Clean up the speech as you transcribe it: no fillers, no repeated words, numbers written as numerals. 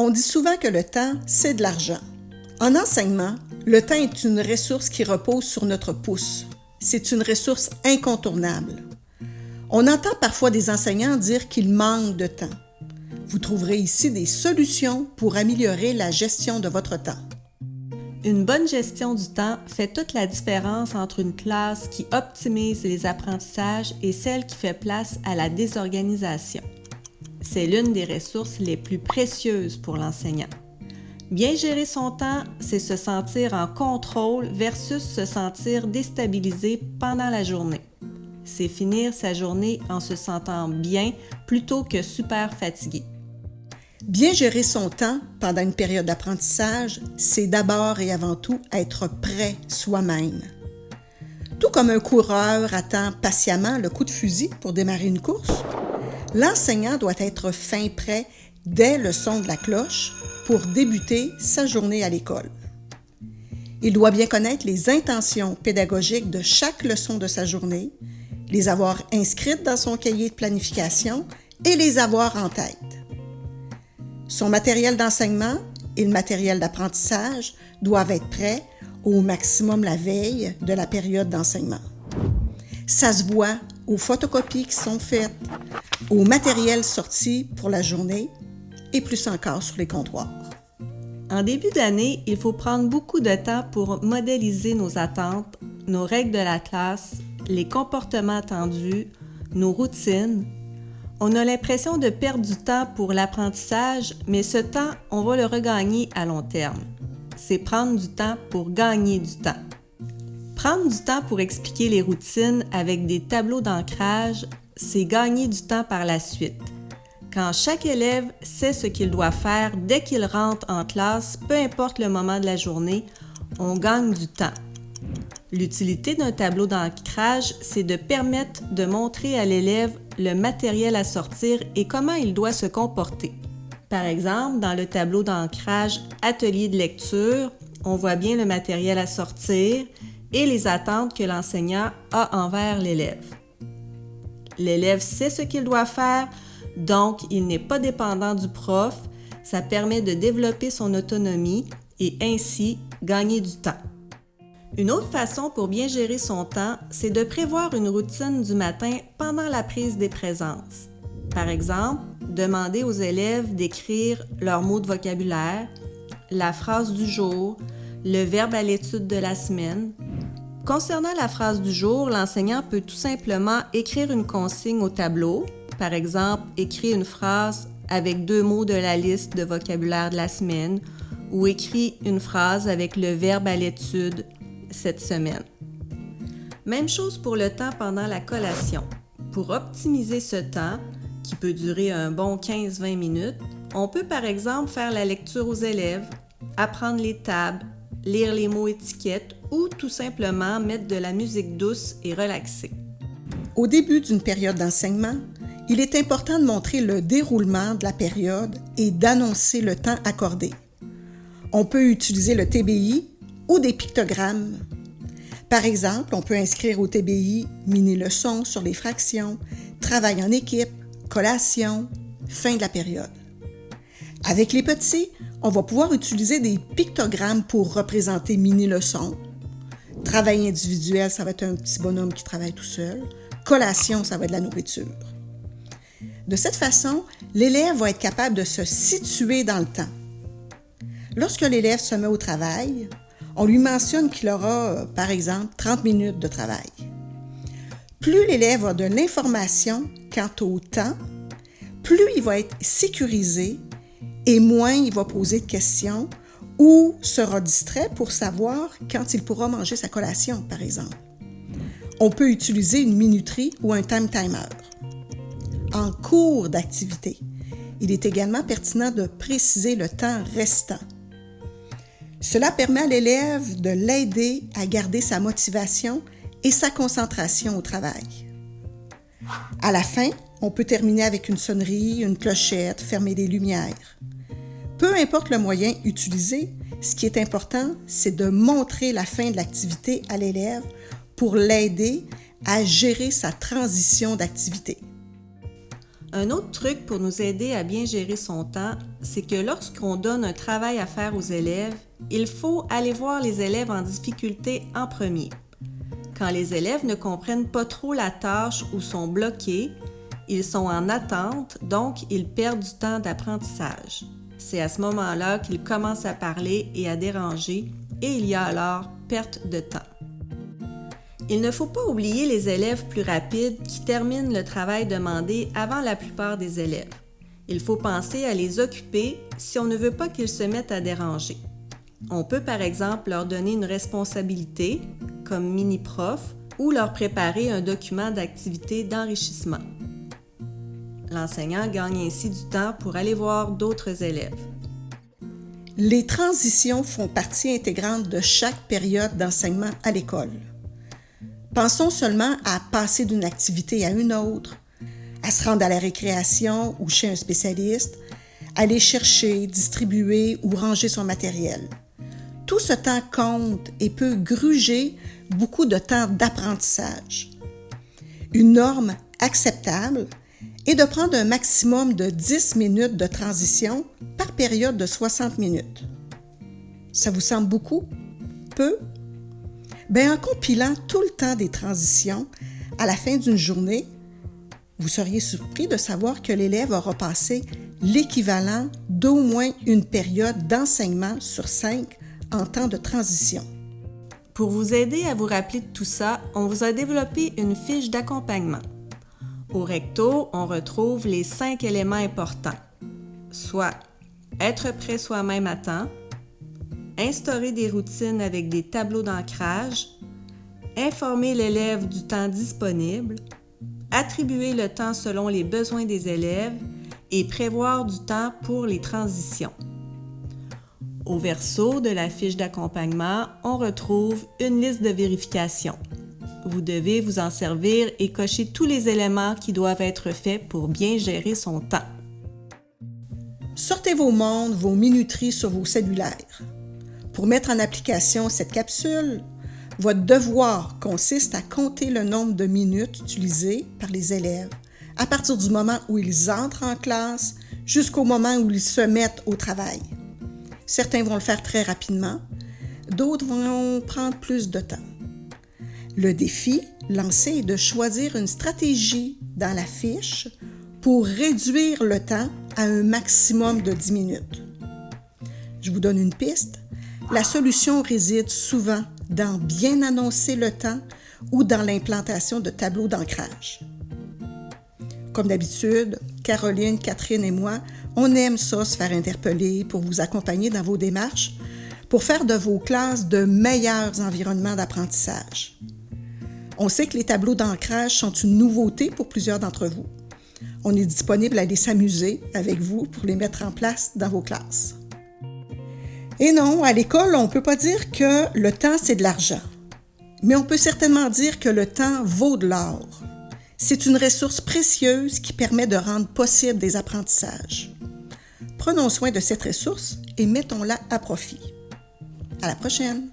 On dit souvent que le temps, c'est de l'argent. En enseignement, le temps est une ressource qui repose sur notre pouce. C'est une ressource incontournable. On entend parfois des enseignants dire qu'ils manquent de temps. Vous trouverez ici des solutions pour améliorer la gestion de votre temps. Une bonne gestion du temps fait toute la différence entre une classe qui optimise les apprentissages et celle qui fait place à la désorganisation. C'est l'une des ressources les plus précieuses pour l'enseignant. Bien gérer son temps, c'est se sentir en contrôle versus se sentir déstabilisé pendant la journée. C'est finir sa journée en se sentant bien plutôt que super fatigué. Bien gérer son temps pendant une période d'apprentissage, c'est d'abord et avant tout être prêt soi-même. Tout comme un coureur attend patiemment le coup de fusil pour démarrer une course, l'enseignant doit être fin prêt dès le son de la cloche pour débuter sa journée à l'école. Il doit bien connaître les intentions pédagogiques de chaque leçon de sa journée, les avoir inscrites dans son cahier de planification et les avoir en tête. Son matériel d'enseignement et le matériel d'apprentissage doivent être prêts au maximum la veille de la période d'enseignement. Ça se voit aux photocopies qui sont faites, au matériel sorti pour la journée et plus encore sur les comptoirs. En début d'année, il faut prendre beaucoup de temps pour modéliser nos attentes, nos règles de la classe, les comportements attendus, nos routines. On a l'impression de perdre du temps pour l'apprentissage, mais ce temps, on va le regagner à long terme. C'est prendre du temps pour gagner du temps. Prendre du temps pour expliquer les routines avec des tableaux d'ancrage, c'est gagner du temps par la suite. Quand chaque élève sait ce qu'il doit faire dès qu'il rentre en classe, peu importe le moment de la journée, on gagne du temps. L'utilité d'un tableau d'ancrage, c'est de permettre de montrer à l'élève le matériel à sortir et comment il doit se comporter. Par exemple, dans le tableau d'ancrage Atelier de lecture, on voit bien le matériel à sortir et les attentes que l'enseignant a envers l'élève. L'élève sait ce qu'il doit faire, donc il n'est pas dépendant du prof. Ça permet de développer son autonomie et ainsi gagner du temps. Une autre façon pour bien gérer son temps, c'est de prévoir une routine du matin pendant la prise des présences. Par exemple, demander aux élèves d'écrire leurs mots de vocabulaire, la phrase du jour, le verbe à l'étude de la semaine. Concernant la phrase du jour, l'enseignant peut tout simplement écrire une consigne au tableau. Par exemple, écrire une phrase avec 2 mots de la liste de vocabulaire de la semaine ou écrire une phrase avec le verbe à l'étude cette semaine. Même chose pour le temps pendant la collation. Pour optimiser ce temps, qui peut durer un bon 15-20 minutes, on peut par exemple faire la lecture aux élèves, apprendre les tables, lire les mots étiquettes ou tout simplement mettre de la musique douce et relaxée. Au début d'une période d'enseignement, il est important de montrer le déroulement de la période et d'annoncer le temps accordé. On peut utiliser le TBI ou des pictogrammes. Par exemple, on peut inscrire au TBI mini-leçon sur les fractions, travail en équipe, collation, fin de la période. Avec les petits, on va pouvoir utiliser des pictogrammes pour représenter mini-leçons. Travail individuel, ça va être un petit bonhomme qui travaille tout seul. Collation, ça va être de la nourriture. De cette façon, l'élève va être capable de se situer dans le temps. Lorsque l'élève se met au travail, on lui mentionne qu'il aura, par exemple, 30 minutes de travail. Plus l'élève a de l'information quant au temps, plus il va être sécurisé et moins il va poser de questions ou sera distrait pour savoir quand il pourra manger sa collation, par exemple. On peut utiliser une minuterie ou un timer. En cours d'activité, il est également pertinent de préciser le temps restant. Cela permet à l'élève de l'aider à garder sa motivation et sa concentration au travail. À la fin, on peut terminer avec une sonnerie, une clochette, fermer les lumières. Peu importe le moyen utilisé, ce qui est important, c'est de montrer la fin de l'activité à l'élève pour l'aider à gérer sa transition d'activité. Un autre truc pour nous aider à bien gérer son temps, c'est que lorsqu'on donne un travail à faire aux élèves, il faut aller voir les élèves en difficulté en premier. Quand les élèves ne comprennent pas trop la tâche ou sont bloqués, ils sont en attente, donc ils perdent du temps d'apprentissage. C'est à ce moment-là qu'ils commencent à parler et à déranger, et il y a alors perte de temps. Il ne faut pas oublier les élèves plus rapides qui terminent le travail demandé avant la plupart des élèves. Il faut penser à les occuper si on ne veut pas qu'ils se mettent à déranger. On peut par exemple leur donner une responsabilité, comme mini-prof, ou leur préparer un document d'activité d'enrichissement. L'enseignant gagne ainsi du temps pour aller voir d'autres élèves. Les transitions font partie intégrante de chaque période d'enseignement à l'école. Pensons seulement à passer d'une activité à une autre, à se rendre à la récréation ou chez un spécialiste, aller chercher, distribuer ou ranger son matériel. Tout ce temps compte et peut gruger beaucoup de temps d'apprentissage. Une norme acceptable est de prendre un maximum de 10 minutes de transition par période de 60 minutes. Ça vous semble beaucoup? Peu? En compilant tout le temps des transitions à la fin d'une journée, vous seriez surpris de savoir que l'élève aura passé l'équivalent d'au moins une période d'enseignement sur 5 en temps de transition. Pour vous aider à vous rappeler de tout ça, on vous a développé une fiche d'accompagnement. Au recto, on retrouve les 5 éléments importants, soit être prêt soi-même à temps, instaurer des routines avec des tableaux d'ancrage, informer l'élève du temps disponible, attribuer le temps selon les besoins des élèves et prévoir du temps pour les transitions. Au verso de la fiche d'accompagnement, on retrouve une liste de vérification. Vous devez vous en servir et cocher tous les éléments qui doivent être faits pour bien gérer son temps. Sortez vos montres, vos minuteries sur vos cellulaires. Pour mettre en application cette capsule, votre devoir consiste à compter le nombre de minutes utilisées par les élèves à partir du moment où ils entrent en classe jusqu'au moment où ils se mettent au travail. Certains vont le faire très rapidement, d'autres vont prendre plus de temps. Le défi lancé est de choisir une stratégie dans la fiche pour réduire le temps à un maximum de 10 minutes. Je vous donne une piste. La solution réside souvent dans bien annoncer le temps ou dans l'implantation de tableaux d'ancrage. Comme d'habitude, Caroline, Catherine et moi, on aime ça se faire interpeller pour vous accompagner dans vos démarches, pour faire de vos classes de meilleurs environnements d'apprentissage. On sait que les tableaux d'ancrage sont une nouveauté pour plusieurs d'entre vous. On est disponible à aller s'amuser avec vous pour les mettre en place dans vos classes. Et non, à l'école, on ne peut pas dire que le temps, c'est de l'argent. Mais on peut certainement dire que le temps vaut de l'or. C'est une ressource précieuse qui permet de rendre possible des apprentissages. Prenons soin de cette ressource et mettons-la à profit. À la prochaine!